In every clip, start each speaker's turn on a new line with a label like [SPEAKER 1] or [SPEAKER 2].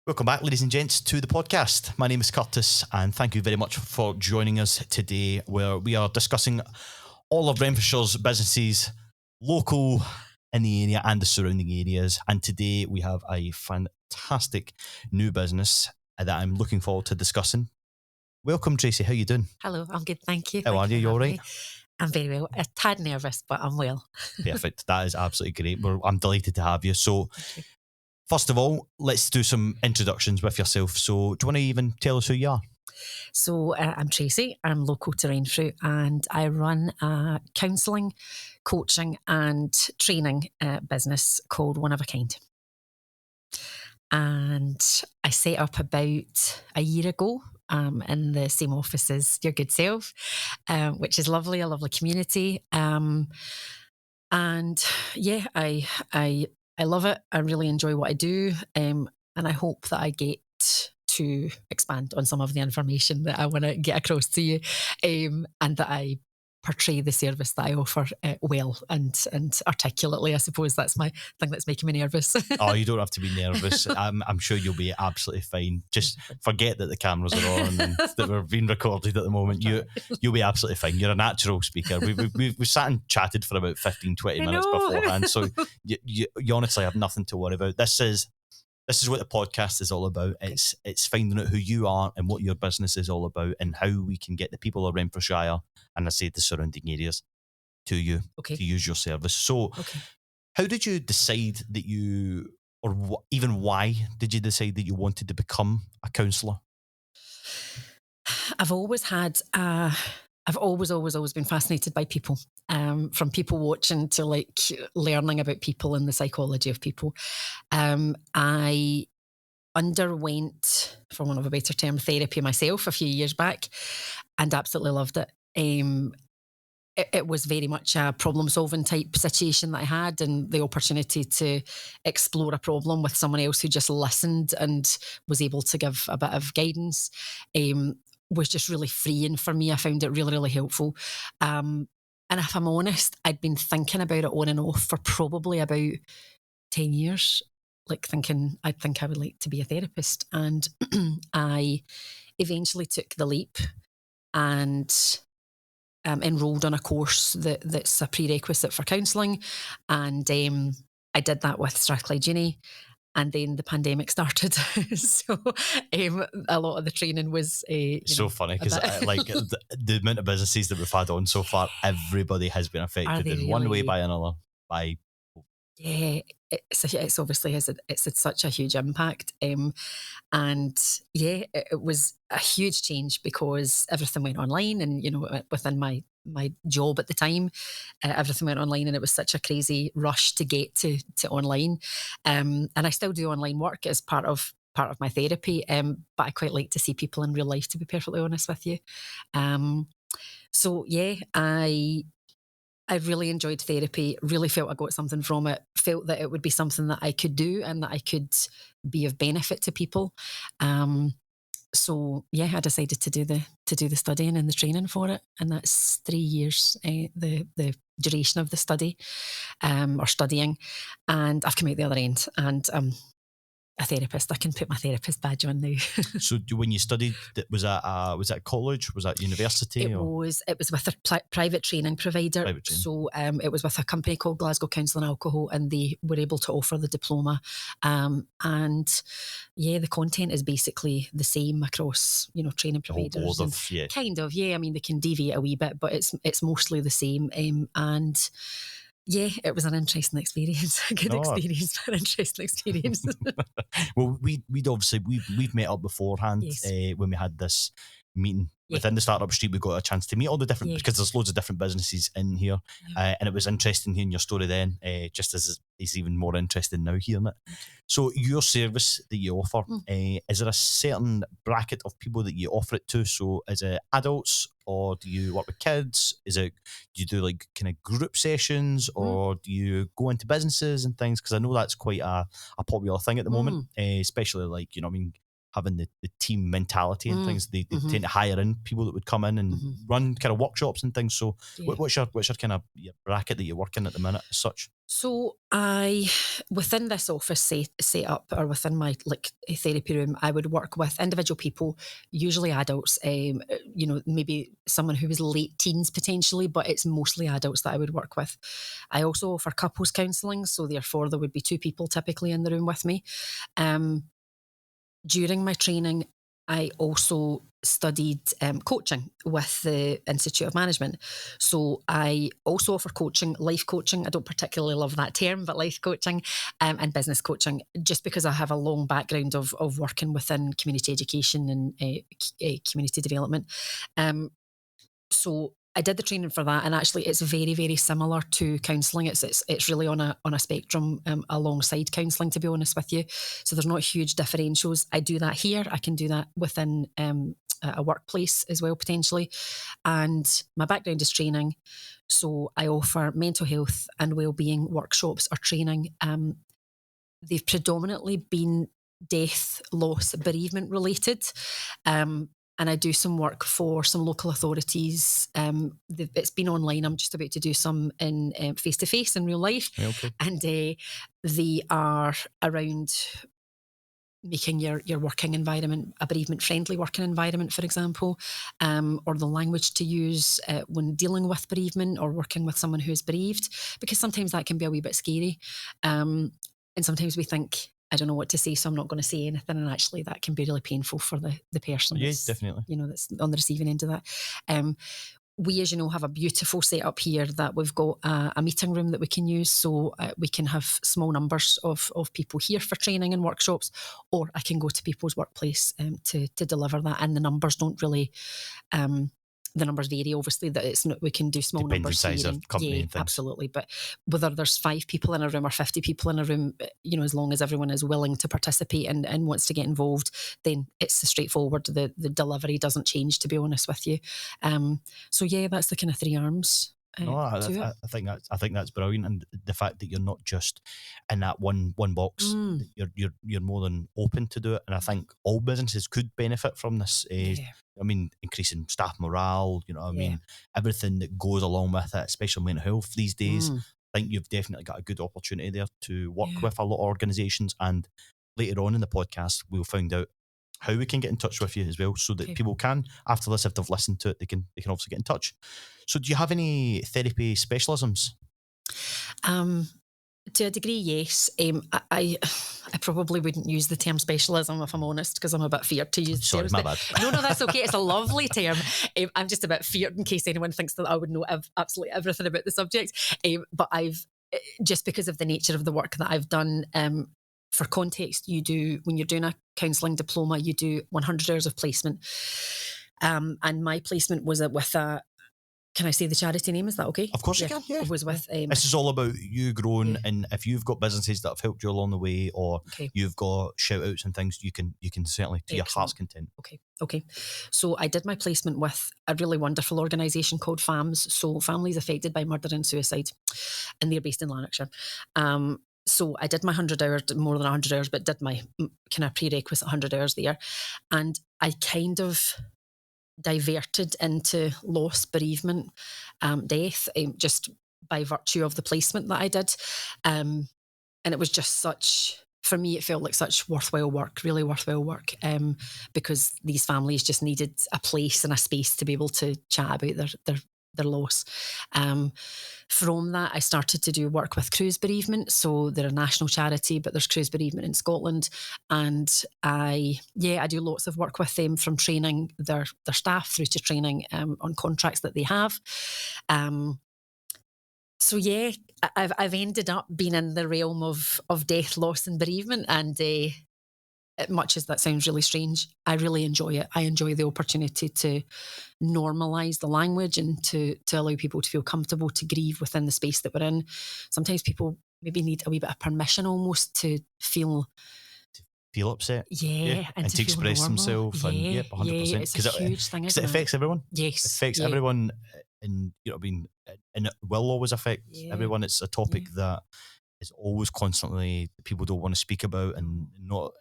[SPEAKER 1] Welcome back, ladies and gents, to the podcast. My name is Curtis, and thank you very much for joining us today, where we are discussing all of Renfrewshire's businesses, local in the area and the surrounding areas. And today we have a fantastic new business that I'm looking forward to discussing. Welcome, Tracey. How are you doing?
[SPEAKER 2] Hello, I'm good, thank you.
[SPEAKER 1] How are you? You all right?
[SPEAKER 2] I'm very well. A tad nervous, but I'm well.
[SPEAKER 1] Perfect. That is absolutely great. I'm delighted to have you. So, first of all, let's do some introductions with yourself. So, do you want to even tell us who you are?
[SPEAKER 2] So, I'm Tracey. I'm local to Renfrew, and I run a counselling, coaching, and training business called One of a Kind. And I set up about a year ago in the same office as your good self, which is lovely, a lovely community. And yeah, I love it. I really enjoy what I do. And I hope that I get to expand on some of the information that I want to get across to you, and that I portray the service that I offer well and articulately. I suppose that's my thing that's making me nervous.
[SPEAKER 1] Oh, you don't have to be nervous. I'm sure you'll be absolutely fine. Just forget that the cameras are on and that we're being recorded at the moment. You'll be absolutely fine. You're a natural speaker. We've sat and chatted for about 15-20 minutes beforehand, so you honestly have nothing to worry about. This is what the podcast is all about. It's finding out who you are and what your business is all about, and how we can get the people of Renfrewshire, and I say the surrounding areas, to you to use your service. So, how did you decide that you, or even why did you decide that you wanted to become a counsellor?
[SPEAKER 2] I've always been fascinated by people, from people watching to like learning about people and the psychology of people. I underwent, for want of a better term, therapy myself a few years back and absolutely loved it. It was very much a problem-solving type situation that I had, and the opportunity to explore a problem with someone else who just listened and was able to give a bit of guidance was just really freeing for me. I found it really, really helpful. And if I'm honest, I'd been thinking about it on and off for probably about 10 years, like thinking I would like to be a therapist. And I eventually took the leap and enrolled on a course that's a prerequisite for counselling. And I did that with Strathclyde Uni. And then the pandemic started. So a lot of the training was...
[SPEAKER 1] so funny, because like the amount of businesses that we've had on so far, everybody has been affected in one way by another.
[SPEAKER 2] Yeah, it's obviously it's had such a huge impact. And yeah, it was a huge change because everything went online, and within my job at the time, everything went online, and it was such a crazy rush to get to online. And I still do online work as part of my therapy, but I quite like to see people in real life, to be perfectly honest with you. So yeah, I really enjoyed therapy, really felt I got something from it, felt that it would be something that I could do and that I could be of benefit to people. So yeah, I decided to do the studying and the training for it, and that's 3 years, the duration of the study, or studying, and I've come out the other end, and a therapist. I can put my therapist badge on now.
[SPEAKER 1] So when you studied, was that college? Was that university?
[SPEAKER 2] It was with a private training provider. So it was with a company called Glasgow Counselling Alcohol, and they were able to offer the diploma. And yeah, the content is basically the same across training providers. Kind of, yeah. I mean, they can deviate a wee bit, but it's mostly the same. And yeah, it was an interesting experience. A good experience, but an interesting experience.
[SPEAKER 1] Well, we've met up beforehand.
[SPEAKER 2] Yes.
[SPEAKER 1] When we had this meeting within the Startup Street. We got a chance to meet all the different, because there's loads of different businesses in here, and it was interesting hearing your story then, just as it's even more interesting now hearing it. So your service that you offer, is there a certain bracket of people that you offer it to? So is it adults, or do you work with kids? Do you do like kind of group sessions, or do you go into businesses and things? Because I know that's quite a popular thing at the moment, especially like, having the team mentality and things. They tend to hire in people that would come in and run kind of workshops and things. So what's your kind of your bracket that you're working at the minute as such?
[SPEAKER 2] So within this office set up, or within my therapy room, I would work with individual people, usually adults, maybe someone who was late teens potentially, but it's mostly adults that I would work with. I also offer couples counselling, so therefore there would be 2 people typically in the room with me. During my training, I also studied coaching with the Institute of Management. So I also offer coaching, life coaching. I don't particularly love that term, but life coaching and business coaching, just because I have a long background of working within community education and community development. So I did the training for that, and actually it's very, very similar to counselling. It's really on a spectrum alongside counselling, to be honest with you. So there's not huge differentials. I do that here. I can do that within a workplace as well, potentially. And my background is training. So I offer mental health and wellbeing workshops or training. They've predominantly been death, loss, bereavement related. And I do some work for some local authorities. It's been online. I'm just about to do some in face-to-face in real life.
[SPEAKER 1] Okay.
[SPEAKER 2] And they are around making your working environment a bereavement-friendly working environment, for example, or the language to use when dealing with bereavement or working with someone who's bereaved, because sometimes that can be a wee bit scary. And sometimes we think, I don't know what to say, so I'm not going to say anything. And actually that can be really painful for the person.
[SPEAKER 1] Yeah, definitely.
[SPEAKER 2] That's on the receiving end of that. We, as you know, have a beautiful setup here that we've got a meeting room that we can use. So we can have small numbers of people here for training and workshops, or I can go to people's workplace to deliver that. And the numbers don't really... the numbers vary, obviously, that it's not, we can do small
[SPEAKER 1] Depends
[SPEAKER 2] numbers
[SPEAKER 1] on size
[SPEAKER 2] here.
[SPEAKER 1] of company and things.
[SPEAKER 2] Absolutely. But whether there's 5 people in a room or 50 people in a room, as long as everyone is willing to participate and wants to get involved, then it's straightforward. The delivery doesn't change, to be honest with you. So yeah, that's the kind of 3 arms.
[SPEAKER 1] I think that's brilliant, and the fact that you're not just in that one box, you're more than open to do it, and I think all businesses could benefit from this. I mean, increasing staff morale, I mean, everything that goes along with it, especially mental health these days. I think you've definitely got a good opportunity there to work with a lot of organisations, and later on in the podcast, we'll find out how we can get in touch with you as well, so that people can, after this, if they've listened to it, they can obviously get in touch. So do you have any therapy specialisms?
[SPEAKER 2] To a degree, yes. I probably wouldn't use the term specialism, if I'm honest, because I'm a bit feared to use the term.
[SPEAKER 1] Sorry, my bad.
[SPEAKER 2] No, that's okay. It's a lovely term. I'm just a bit feared in case anyone thinks that I would know absolutely everything about the subject. But I've, just because of the nature of the work that I've done, for context, when you're doing a counselling diploma, you do 100 hours of placement. And my placement was with a... Can I say the charity name? Is that okay?
[SPEAKER 1] Of course you can, yeah.
[SPEAKER 2] It was with...
[SPEAKER 1] this is all about you growing, and if you've got businesses that have helped you along the way, or you've got shout-outs and things, you can certainly, to your heart's content.
[SPEAKER 2] Okay. So I did my placement with a really wonderful organisation called FAMS, so Families Affected by Murder and Suicide, and they're based in Lanarkshire. So I did my 100 hours, more than 100 hours, but did my kind of prerequisite 100 hours there. And I kind of diverted into loss, bereavement, death, just by virtue of the placement that I did. And it was just for me, it felt like such worthwhile work, really worthwhile work, because these families just needed a place and a space to be able to chat about their loss. From that, I started to do work with Cruise Bereavement. So they're a national charity, but there's Cruise Bereavement in Scotland. And I do lots of work with them, from training their staff through to training on contracts that they have. So yeah, I've ended up being in the realm of death, loss and bereavement. And much as that sounds really strange, I really enjoy it. I enjoy the opportunity to normalise the language and to allow people to feel comfortable to grieve within the space that we're in. Sometimes people maybe need a wee bit of permission almost to feel
[SPEAKER 1] upset.
[SPEAKER 2] And
[SPEAKER 1] to express themselves. 100%.
[SPEAKER 2] It's a huge thing,
[SPEAKER 1] because it affects everyone.
[SPEAKER 2] Yes.
[SPEAKER 1] It affects everyone, and and it will always affect everyone. It's a topic that is always constantly people don't want to speak about, and not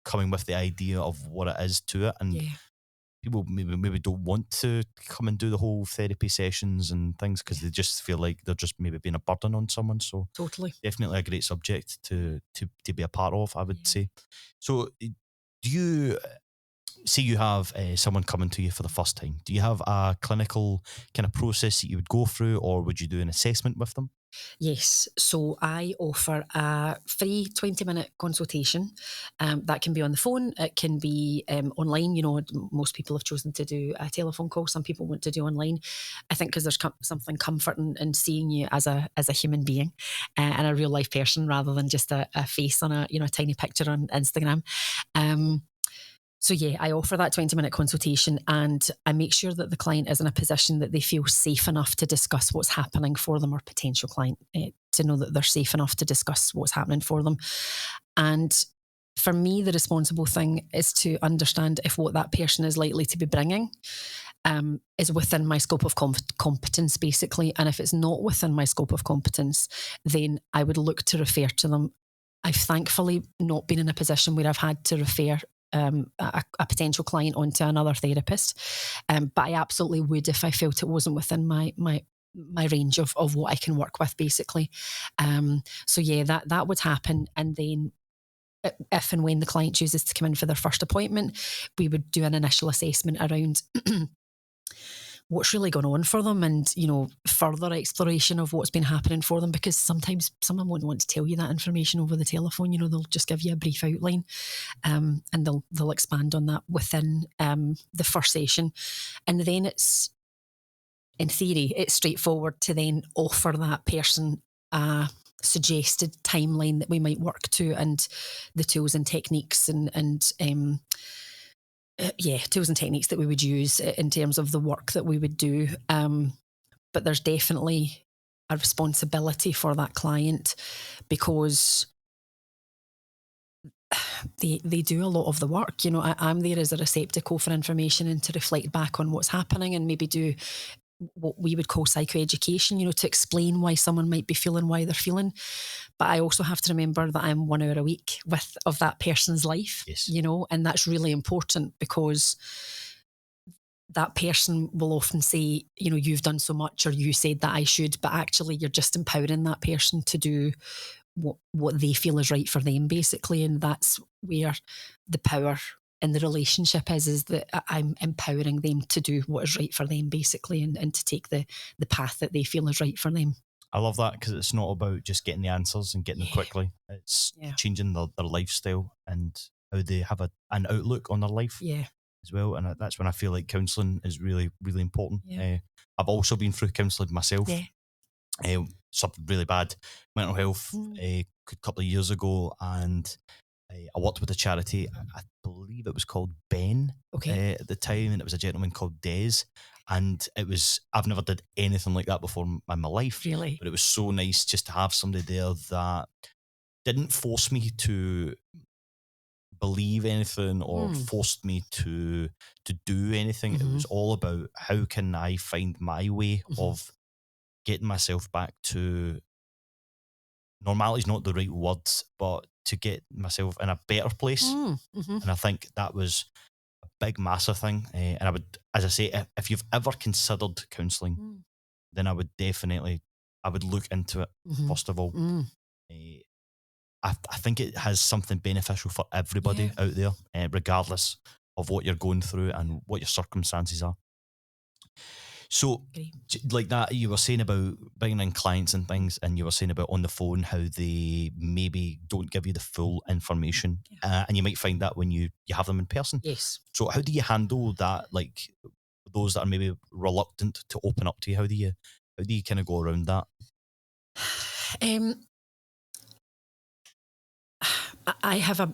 [SPEAKER 1] coming with the idea of what it is to it, and people maybe don't want to come and do the whole therapy sessions and things because they just feel like they're just maybe being a burden on someone. So
[SPEAKER 2] Totally.
[SPEAKER 1] definitely a great subject to be a part of, I would say. So do you say you have someone coming to you for the first time? Do you have a clinical kind of process that you would go through, or would you do an assessment with them?
[SPEAKER 2] Yes, so I offer a free 20-minute consultation. That can be on the phone, it can be online. You know, most people have chosen to do a telephone call. Some people want to do online. I think because there's something comforting in seeing you as a human being and a real life person rather than just a face on a tiny picture on Instagram. So yeah, I offer that 20-minute consultation, and I make sure that the client is in a position that they feel safe enough to discuss what's happening for them, or potential client to know that they're safe enough to discuss what's happening for them. And for me, the responsible thing is to understand if what that person is likely to be bringing is within my scope of competence, basically. And if it's not within my scope of competence, then I would look to refer to them. I've thankfully not been in a position where I've had to refer a potential client onto another therapist, but I absolutely would if I felt it wasn't within my range of what I can work with, basically. So yeah, that would happen, and then if and when the client chooses to come in for their first appointment, we would do an initial assessment around what's really going on for them, and further exploration of what's been happening for them, because sometimes someone won't want to tell you that information over the telephone. They'll just give you a brief outline, and they'll expand on that within the first session, and then it's, in theory, it's straightforward to then offer that person a suggested timeline that we might work to, and the tools and techniques tools and techniques that we would use in terms of the work that we would do. But there's definitely a responsibility for that client, because they do a lot of the work. I'm there as a receptacle for information and to reflect back on what's happening, and maybe do what we would call psychoeducation, to explain why someone might be feeling why they're feeling. But I also have to remember that I'm 1 hour a week of that person's life.
[SPEAKER 1] Yes.
[SPEAKER 2] And that's really important, because that person will often say, you've done so much, or you said that I should, but actually you're just empowering that person to do what they feel is right for them, basically. And that's where the power in the relationship is that I'm empowering them to do what is right for them, basically, and to take the path that they feel is right for them.
[SPEAKER 1] I love that, because it's not about just getting the answers and getting them quickly. It's changing their lifestyle and how they have an outlook on their life as well. And that's when I feel like counselling is really, really important. I've also been through counselling myself. Something really bad mental health a couple of years ago, and I worked with a charity. I believe it was called Ben at the time, and it was a gentleman called Des. And I've never did anything like that before in my life.
[SPEAKER 2] Really?
[SPEAKER 1] But it was so nice just to have somebody there that didn't force me to believe anything or forced me to do anything. It was all about, how can I find my way of getting myself back to normality is not the right words, but to get myself in a better place. And I think that was a big, massive thing. And I would, as I say, if you've ever considered counselling, then I would look into it first of all. I think it has something beneficial for everybody out there, regardless of what you're going through and what your circumstances are. So, like that, you were saying about bringing in clients and things, and you were saying about on the phone how they maybe don't give you the full information, and you might find that when you have them in person.
[SPEAKER 2] Yes.
[SPEAKER 1] So how do you handle that, like those that are maybe reluctant to open up to you? How do you kind of go around that?
[SPEAKER 2] I have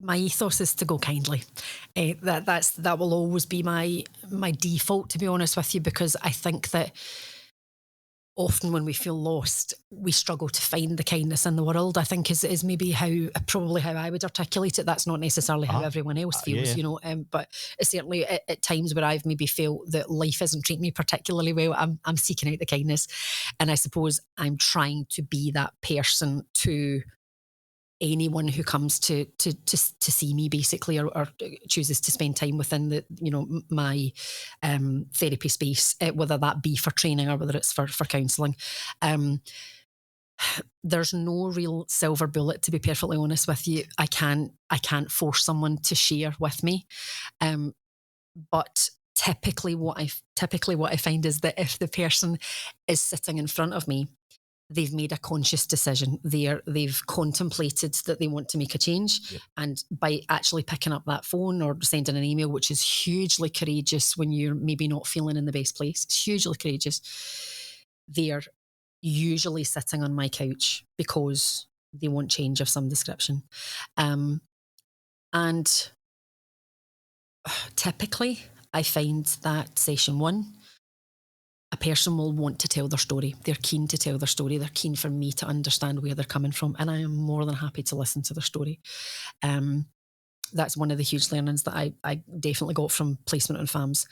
[SPEAKER 2] my ethos is to go kindly. That will always be my default, to be honest with you, because I think that often when we feel lost, we struggle to find the kindness in the world, I think is maybe probably how I would articulate it. That's not necessarily how everyone else feels, but it's certainly at times where I've maybe felt that life isn't treating me particularly well, I'm seeking out the kindness. And I suppose I'm trying to be that person to anyone who comes to see me basically, or chooses to spend time within the, my therapy space, whether that be for training or whether it's for counselling. There's no real silver bullet, to be perfectly honest with you. I can't force someone to share with me. But typically what I find is that if the person is sitting in front of me, they've made a conscious decision. They've contemplated that they want to make a change.
[SPEAKER 1] Yep.
[SPEAKER 2] And by actually picking up that phone or sending an email, which is hugely courageous when you're maybe not feeling in the best place, it's hugely courageous. They're usually sitting on my couch because they want change of some description. And typically I find that session 1, a person will want to tell their story. They're keen to tell their story. They're keen for me to understand where they're coming from. And I am more than happy to listen to their story. That's one of the huge learnings that I definitely got from placement on FAMS.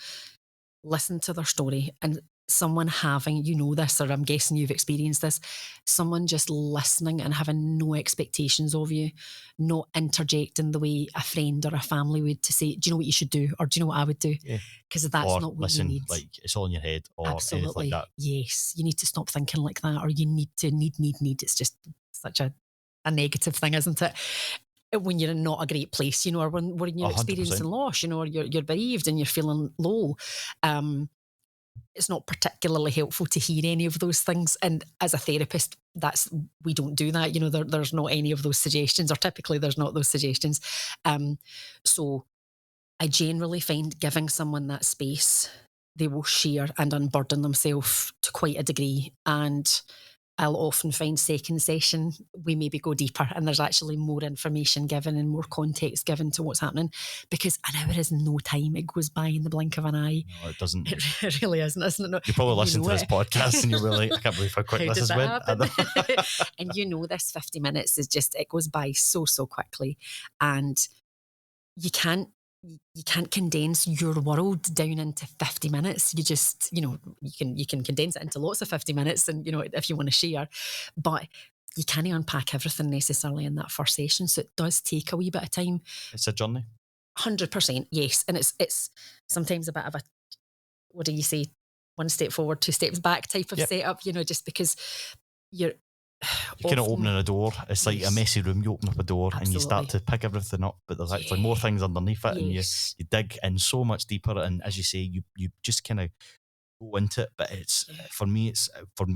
[SPEAKER 2] Listen to their story, and someone having, this, or I'm guessing you've experienced this, someone just listening and having no expectations of you, not interjecting the way a friend or a family would, to say, do you know what you should do? Or do you know what I would do? Because that's
[SPEAKER 1] or
[SPEAKER 2] not what
[SPEAKER 1] listen,
[SPEAKER 2] you need.
[SPEAKER 1] Like it's all in your head or
[SPEAKER 2] Absolutely.
[SPEAKER 1] anything like that.
[SPEAKER 2] Yes. You need to stop thinking like that, or you need to need. It's just such a negative thing, isn't it? When you're in not a great place, or when you're 100%. Experiencing loss, or you're bereaved and you're feeling low. It's not particularly helpful to hear any of those things. And as a therapist, we don't do that. There's not any of those suggestions, or typically there's not those suggestions. So I generally find giving someone that space, they will share and unburden themselves to quite a degree. And I'll often find second session, we maybe go deeper and there's actually more information given and more context given to what's happening, because an hour is no time. It goes by in the blink of an eye.
[SPEAKER 1] No, it doesn't.
[SPEAKER 2] It really isn't it? No.
[SPEAKER 1] You probably listen to this podcast and you're really, I can't believe how quick this has went.
[SPEAKER 2] And this 50 minutes is just, it goes by so quickly. And you can't condense your world down into 50 minutes. You just, you can condense it into lots of 50 minutes and, if you want to share, but you can't unpack everything necessarily in that first session. So it does take a wee bit of time.
[SPEAKER 1] It's a journey.
[SPEAKER 2] 100%. Yes. And it's sometimes a bit of a, what do you say? 1 step forward, 2 steps back type of setup, just because you're
[SPEAKER 1] kind of opening a door. It's like a messy room. You open up a door.
[SPEAKER 2] Absolutely.
[SPEAKER 1] And you start to pick everything up, but there's actually more things underneath it, and you dig in so much deeper. And as you say, you just kind of go into it. But it's for me,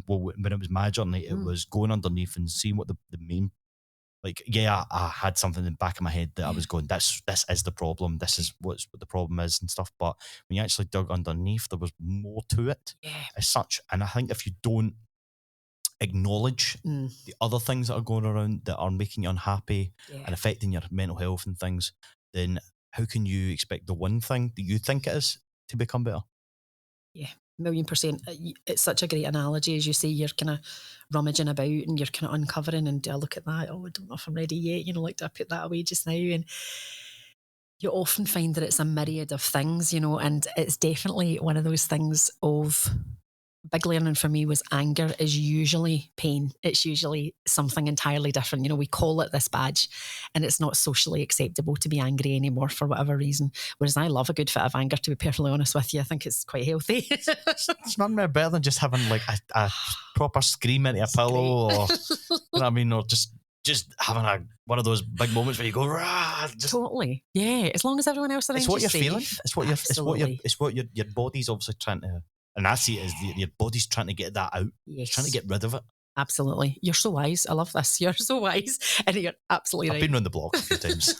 [SPEAKER 1] when it was my journey, it was going underneath and seeing what the main, I had something in the back of my head that I was going, this is the problem. This is what the problem is and stuff. But when you actually dug underneath, there was more to it as such. And I think if you don't acknowledge the other things that are going around that are making you unhappy and affecting your mental health and things, then how can you expect the one thing that you think it is to become better? Yeah,
[SPEAKER 2] 1,000,000%. It's such a great analogy. As you say, you're kind of rummaging about and you're kind of uncovering, and do I look at that? Oh, I don't know if I'm ready yet. Do I put that away just now? And you often find that it's a myriad of things, and it's definitely one of those things of big learning for me was anger is usually pain. It's usually something entirely different. We call it this badge, and it's not socially acceptable to be angry anymore for whatever reason. Whereas I love a good fit of anger, to be perfectly honest with you. I think it's quite healthy.
[SPEAKER 1] It's nothing better than just having a proper scream into a pillow, or or just having one of those big moments where you go, rah!
[SPEAKER 2] Totally. Yeah. As long as everyone else around
[SPEAKER 1] it's what
[SPEAKER 2] you're
[SPEAKER 1] feeling.
[SPEAKER 2] Safe.
[SPEAKER 1] It's what your body's obviously trying to. And I see it as your body's trying to get that out.
[SPEAKER 2] Yes.
[SPEAKER 1] It's trying to get rid of it.
[SPEAKER 2] Absolutely. You're so wise. I love this. You're so wise. And you're absolutely right.
[SPEAKER 1] I've been around the block a few times.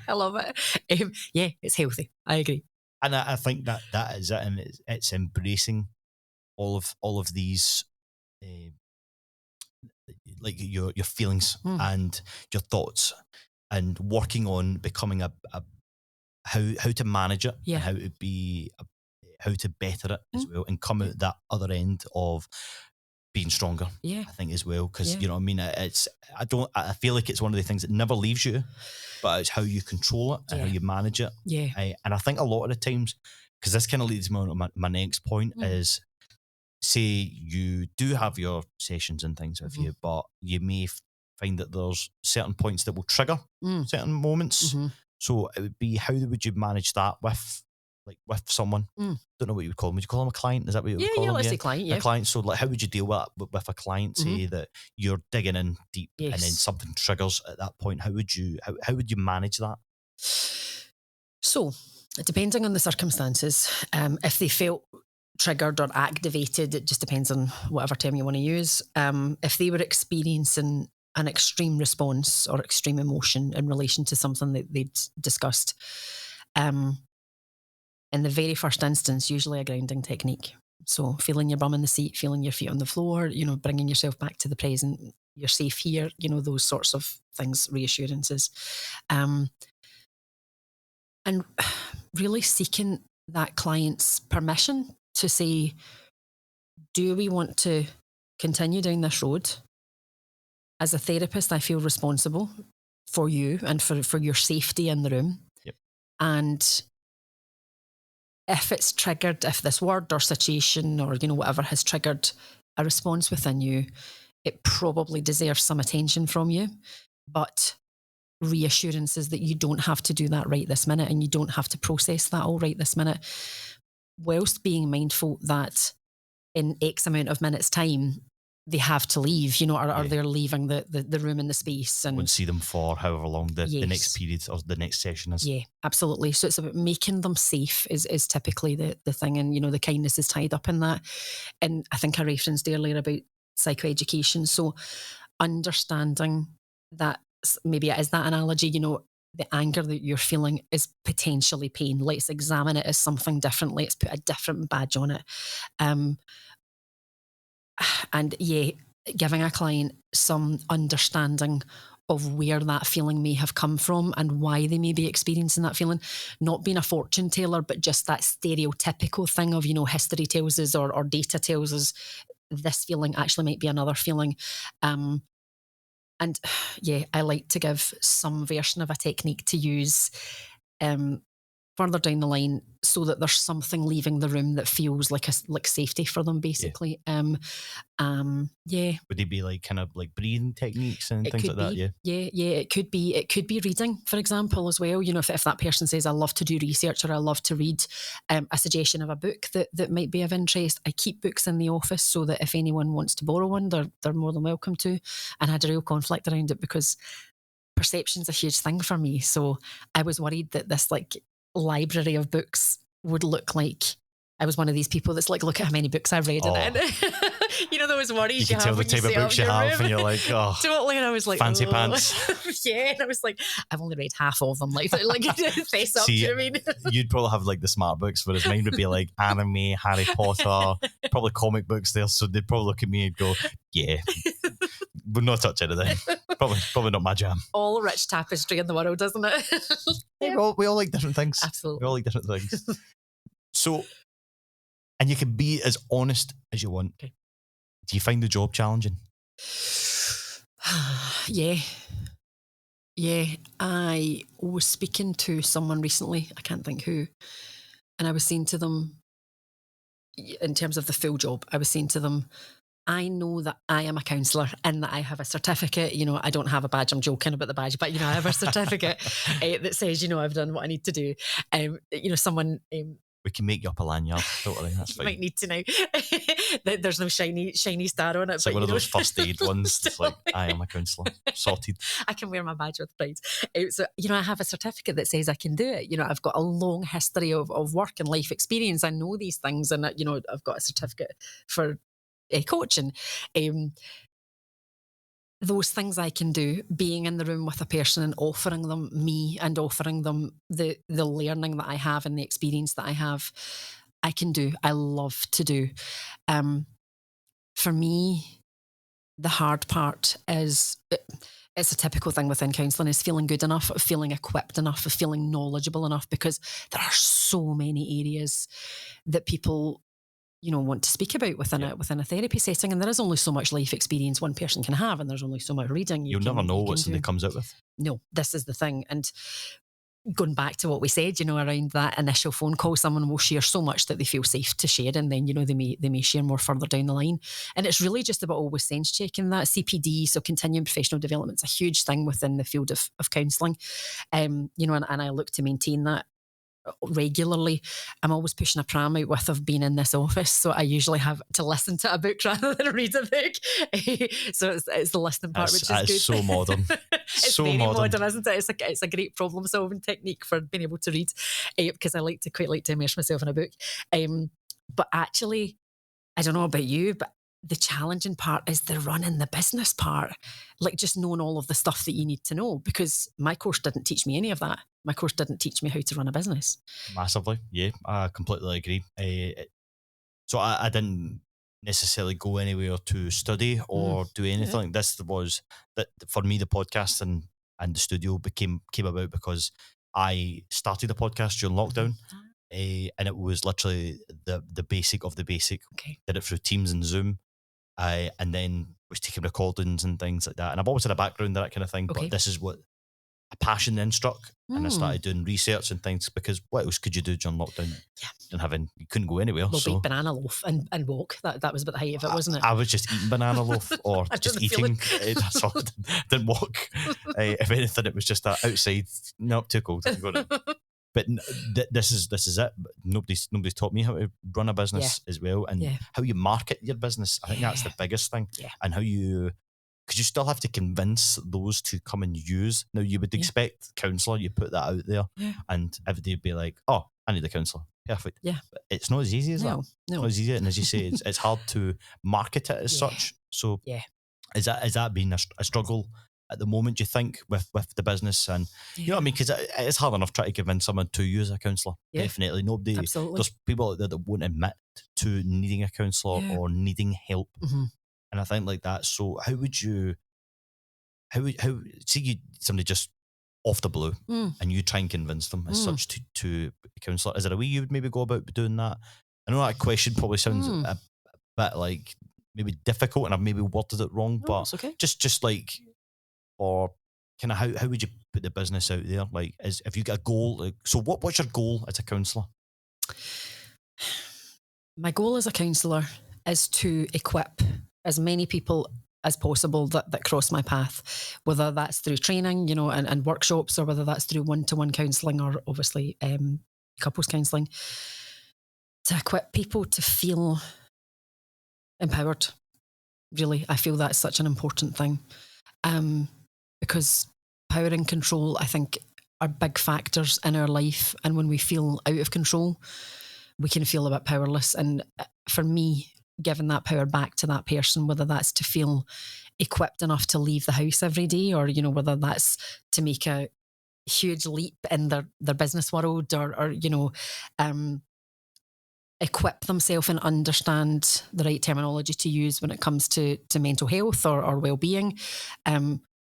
[SPEAKER 2] I love it. It's healthy. I agree.
[SPEAKER 1] And I think that is it. And it's embracing all of these, like your feelings and your thoughts, and working on becoming how to manage it and how to better it as well, and come out that other end of being stronger. I think as well, because you know what I mean. I feel like it's one of the things that never leaves you, but it's how you control it and how you manage it. And I think a lot of the times, because this kind of leads me on to my next point, is say you do have your sessions and things with you, but you may find that there's certain points that will trigger certain moments.
[SPEAKER 2] Mm-hmm.
[SPEAKER 1] So it would be, how would you manage that with someone? Don't know what you would call them. Would you call them a client? Is that what you would call them?
[SPEAKER 2] Let's say client. Yeah,
[SPEAKER 1] a client. So like, how would you deal with a client? Say that you're digging in deep, and then something triggers at that point. How would you manage that?
[SPEAKER 2] So, depending on the circumstances, if they felt triggered or activated, it just depends on whatever term you want to use. If they were experiencing an extreme response or extreme emotion in relation to something that they'd discussed, in the very first instance, usually a grounding technique. So feeling your bum in the seat, feeling your feet on the floor, bringing yourself back to the present, you're safe here, those sorts of things, reassurances. And really seeking that client's permission to say, do we want to continue down this road? As a therapist, I feel responsible for you and for your safety in the room.
[SPEAKER 1] Yep.
[SPEAKER 2] And if it's triggered, if this word or situation or, whatever has triggered a response within you, it probably deserves some attention from you. But reassurances that you don't have to do that right this minute and you don't have to process that all right this minute, whilst being mindful that in X amount of minutes' time, they have to leave, or they're leaving the room and the space. And
[SPEAKER 1] won't see them for however long the next period or the next session is.
[SPEAKER 2] Yeah, absolutely. So it's about making them safe is typically the thing. And, the kindness is tied up in that. And I think I referenced earlier about psychoeducation. So understanding that maybe it is that analogy, the anger that you're feeling is potentially pain. Let's examine it as something different. Let's put a different badge on it. And giving a client some understanding of where that feeling may have come from and why they may be experiencing that feeling, not being a fortune teller, but just that stereotypical thing of, history tells us or data tells us this feeling actually might be another feeling. And I like to give some version of a technique to use further down the line so that there's something leaving the room that feels like safety for them, basically.
[SPEAKER 1] Would they be kind of breathing techniques and things like that?
[SPEAKER 2] It could be reading, for example, as well. If that person says, I love to do research or I love to read, a suggestion of a book that might be of interest. I keep books in the office so that if anyone wants to borrow one, they're more than welcome to. And I had a real conflict around it because perception's a huge thing for me. So I was worried that this library of books would look like I was one of these people that's look at how many books I've read in it. Those worries
[SPEAKER 1] you can tell the type of books you have and you're like, oh,
[SPEAKER 2] totally. And I was like,
[SPEAKER 1] fancy pants.
[SPEAKER 2] And I was like, I've only read half of them. Face up.
[SPEAKER 1] See,
[SPEAKER 2] do you know what I mean?
[SPEAKER 1] You'd probably have the smart books, whereas mine would be anime, Harry Potter, probably comic books there. So they'd probably look at me and go, yeah, we'll not touch anything. Probably not my jam.
[SPEAKER 2] All rich tapestry in the world, doesn't it?
[SPEAKER 1] We all like different things.
[SPEAKER 2] Absolutely.
[SPEAKER 1] We all like different things. So, and you can be as honest as you want.
[SPEAKER 2] Okay.
[SPEAKER 1] Do you find the job challenging?
[SPEAKER 2] Yeah. I was speaking to someone recently, I can't think who, and I was saying to them, in terms of the full job, I was saying to them, I know that I am a counsellor and that I have a certificate. I don't have a badge. I'm joking about the badge, but I have a certificate that says, I've done what I need to do. Someone.
[SPEAKER 1] We can make you up a lanyard. Totally, that's fine.
[SPEAKER 2] Might need to now. There's no shiny star on it.
[SPEAKER 1] It's one of those first aid ones. It's I am a counsellor. Sorted.
[SPEAKER 2] I can wear my badge with pride. So, I have a certificate that says I can do it. I've got a long history of work and life experience. I know these things, and I've got a certificate for coaching. Those things I can do, being in the room with a person and offering them me and offering them the learning that I have and the experience that I have, I can do. I love to do. For me, the hard part is, it's a typical thing within counselling, is feeling good enough, feeling equipped enough, feeling knowledgeable enough, because there are so many areas that people want to speak about within a therapy setting, and there is only so much life experience one person can have, and there's only so much reading
[SPEAKER 1] you'll never know what somebody comes out with.
[SPEAKER 2] No, this is the thing. And going back to what we said, around that initial phone call, someone will share so much that they feel safe to share, and then, they may share more further down the line. And it's really just about always sense checking that. CPD, so continuing professional development, is a huge thing within the field of counselling. And I look to maintain that regularly. I'm always pushing a pram out with of being in this office, so I usually have to listen to a book rather than read a book. So it's the listening part, which is good.
[SPEAKER 1] So modern.
[SPEAKER 2] It's so very modern, isn't it? It's a great problem solving technique for being able to read, because I quite like to immerse myself in a book. But actually, I don't know about you, but the challenging part is the running the business part, like just knowing all of the stuff that you need to know, because my course didn't teach me any of that. My course didn't teach me how to run a business.
[SPEAKER 1] Massively, yeah, I completely agree. So I didn't necessarily go anywhere to study or do anything. This was that for me. The podcast and the studio came about because I started a podcast during lockdown. And it was literally the basic of the basic.
[SPEAKER 2] Okay.
[SPEAKER 1] Did it through Teams and Zoom. And then was taking recordings and things like that. And I've always had a background in that kind of thing, but this is what a passion then struck. And I started doing research and things, because what else could you do during lockdown? Yeah. You couldn't go anywhere.
[SPEAKER 2] Well, bake banana loaf and walk. That was about the height of it, wasn't it?
[SPEAKER 1] I was just eating banana loaf or just eating. That's all. Didn't walk. If anything, it was just that outside. Nope, too cold. But this is it. Nobody's taught me how to run a business as well, and how you market your business. I think that's the biggest thing, and how because you still have to convince those to come and use. Now, you would expect counsellor, you put that out there, and everybody would be like, "Oh, I need a counsellor." Perfect. Yeah, but it's not as easy as that. No, it's not as easy, and as you say, it's hard to market it as such. So, is that been a struggle at the moment, do you think, with the business? And you know what I mean, because it's hard enough trying to convince someone to use a counsellor. Definitely, nobody.
[SPEAKER 2] Absolutely.
[SPEAKER 1] There's people out there that won't admit to needing a counsellor or needing help, and I think like that. So how would you see somebody just off the blue and you try and convince them as such to a counsellor? Is there a way you would maybe go about doing that? I know that question probably sounds a bit like maybe difficult, and I've maybe worded it wrong, but
[SPEAKER 2] okay.
[SPEAKER 1] just like. Or kind of how would you put the business out there? Like, if you get a goal, so what's your goal as a counsellor?
[SPEAKER 2] My goal as a counsellor is to equip as many people as possible that cross my path, whether that's through training, and workshops, or whether that's through one-to-one counselling, or obviously couples counselling, to equip people to feel empowered. Really, I feel that's such an important thing. Because power and control, I think, are big factors in our life. And when we feel out of control, we can feel a bit powerless. And for me, giving that power back to that person, whether that's to feel equipped enough to leave the house every day, or, whether that's to make a huge leap in their business world, or equip themselves and understand the right terminology to use when it comes to mental health or well-being.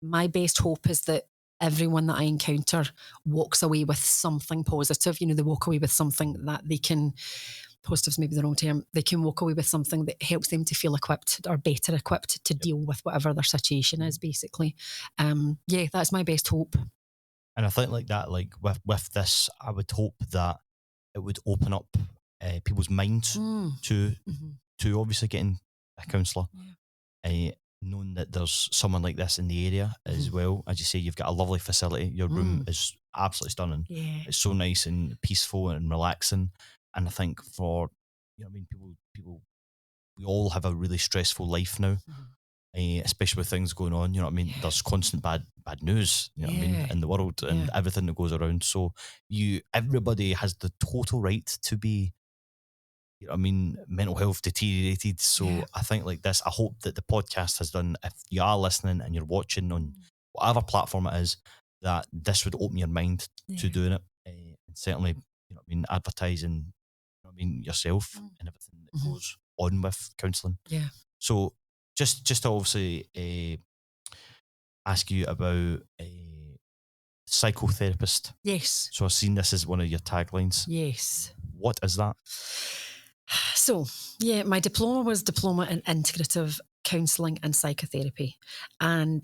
[SPEAKER 2] My best hope is that everyone that I encounter walks away with something positive. They walk away with something that they can, positive's maybe the wrong term, they can walk away with something that helps them to feel equipped, or better equipped to deal with whatever their situation is, basically. That's my best hope.
[SPEAKER 1] And I think like that, like with this, I would hope that it would open up people's minds to obviously getting a counsellor. Knowing that there's someone like this in the area as well. As you say, you've got a lovely facility. Your room is absolutely stunning. It's so nice and peaceful and relaxing. And I think for, people, we all have a really stressful life now, especially with things going on. You know what I mean? There's constant bad news, you know what I mean, in the world, and everything that goes around. So everybody has the total right to be, mental health deteriorated. So I think like this, I hope that the podcast has done, if you are listening and you're watching on whatever platform it is, that this would open your mind to doing it. And certainly, advertising, yourself and everything that goes on with counselling. So just to obviously ask you about a psychotherapist.
[SPEAKER 2] Yes.
[SPEAKER 1] So I've seen this as one of your taglines.
[SPEAKER 2] Yes.
[SPEAKER 1] What is that?
[SPEAKER 2] So, my diploma was Diploma in Integrative Counselling and Psychotherapy. And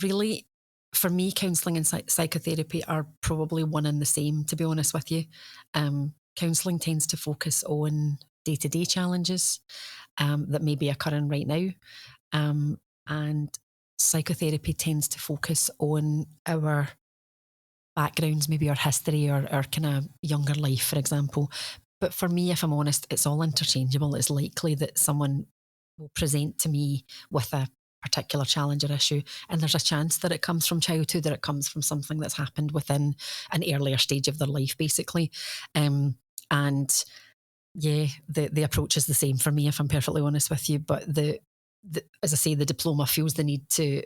[SPEAKER 2] really, for me, counselling and psychotherapy are probably one and the same, to be honest with you. Counselling tends to focus on day-to-day challenges that may be occurring right now. And psychotherapy tends to focus on our backgrounds, maybe our history or our kind of younger life, for example. But for me, if I'm honest, it's all interchangeable. It's likely that someone will present to me with a particular challenge or issue, and there's a chance that it comes from childhood, that it comes from something that's happened within an earlier stage of their life, basically. And yeah, the approach is the same for me, if I'm perfectly honest with you. But as I say, the diploma feels the need to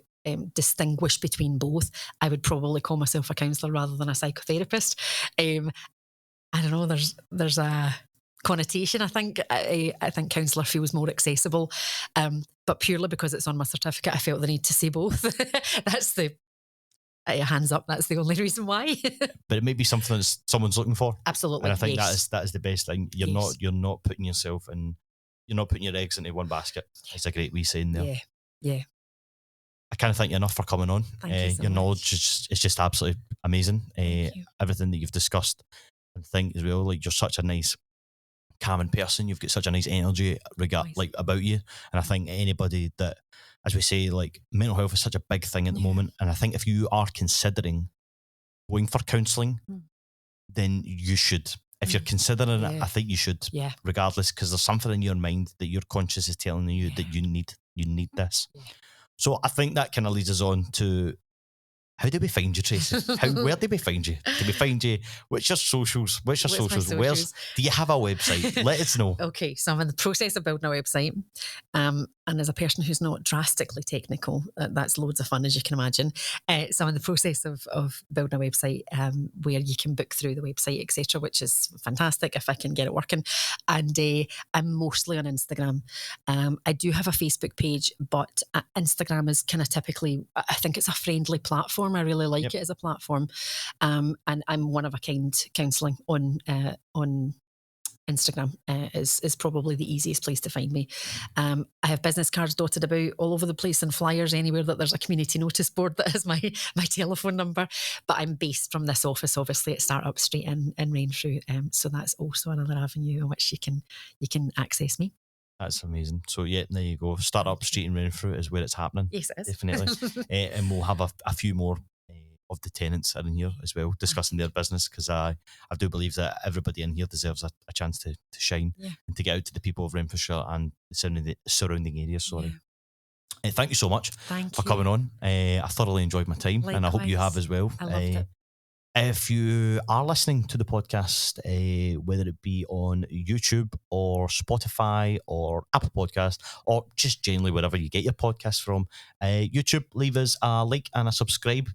[SPEAKER 2] distinguish between both. I would probably call myself a counsellor rather than a psychotherapist. I don't know. There's a connotation. I think counsellor feels more accessible, but purely because it's on my certificate, I felt the need to say both. That's the hands up. That's the only reason why.
[SPEAKER 1] But it may be something that someone's looking for.
[SPEAKER 2] Absolutely,
[SPEAKER 1] and I think
[SPEAKER 2] yes.
[SPEAKER 1] that is the best thing. You're not putting yourself in. You're not putting your eggs into one basket. It's a great wee saying there.
[SPEAKER 2] Yeah.
[SPEAKER 1] I can't thank you enough for coming on.
[SPEAKER 2] Thank you so
[SPEAKER 1] your
[SPEAKER 2] much.
[SPEAKER 1] knowledge is just absolutely amazing.
[SPEAKER 2] Thank you.
[SPEAKER 1] Everything that you've discussed, and think as well, like you're such a nice, calming person. You've got such a nice energy about you. And I think anybody that, as we say, like mental health is such a big thing at the moment. And I think if you are considering going for counselling, then you should. If you're considering it, I think you should, regardless, because there's something in your mind that your conscience is telling you that you need this. Yeah. So I think that kind of leads us on to, how do we find you, Tracey? Where do we find you? Do we find you? What's your socials? What's your socials? Do you have a website? Let us know.
[SPEAKER 2] Okay, so I'm in the process of building a website. And as a person who's not drastically technical, that's loads of fun, as you can imagine. So I'm in the process of building a website where you can book through the website, etc., which is fantastic if I can get it working. And I'm mostly on Instagram. I do have a Facebook page, but Instagram is kind of typically, I think it's a friendly platform. I really like it as a platform. And I'm One of a Kind Counselling on Instagram is probably the easiest place to find me. I have business cards dotted about all over the place and flyers anywhere that there's a community notice board that has my telephone number. But I'm based from this office, obviously, at Startup Street in Renfrew. So that's also another avenue in which you can access me.
[SPEAKER 1] That's amazing. So there you go. Startup Street in Renfrew is where it's happening.
[SPEAKER 2] Yes, it is.
[SPEAKER 1] Definitely. And we'll have a few more of the tenants are in here as well, discussing their business, because I do believe that everybody in here deserves a chance to shine and to get out to the people of Renfrewshire and the surrounding areas. Thank you so much for coming on. I thoroughly enjoyed my time. Likewise. And I hope you have as well.
[SPEAKER 2] I loved it.
[SPEAKER 1] If you are listening to the podcast, whether it be on YouTube or Spotify or Apple Podcast, or just generally wherever you get your podcasts from, YouTube, leave us a like and a subscribe.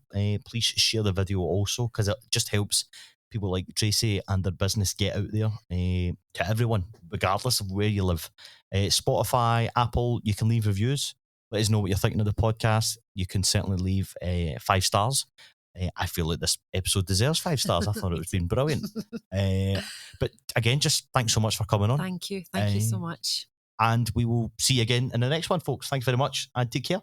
[SPEAKER 1] Please share the video also, because it just helps people like Tracey and their business get out there to everyone, regardless of where you live. Spotify, Apple, you can leave reviews. Let us know what you're thinking of the podcast. You can certainly leave 5 stars. I feel like this episode deserves 5 stars. I thought it was been brilliant. But again, just thanks so much for coming on.
[SPEAKER 2] Thank you. Thank you so much.
[SPEAKER 1] And we will see you again in the next one, folks. Thanks very much and take care.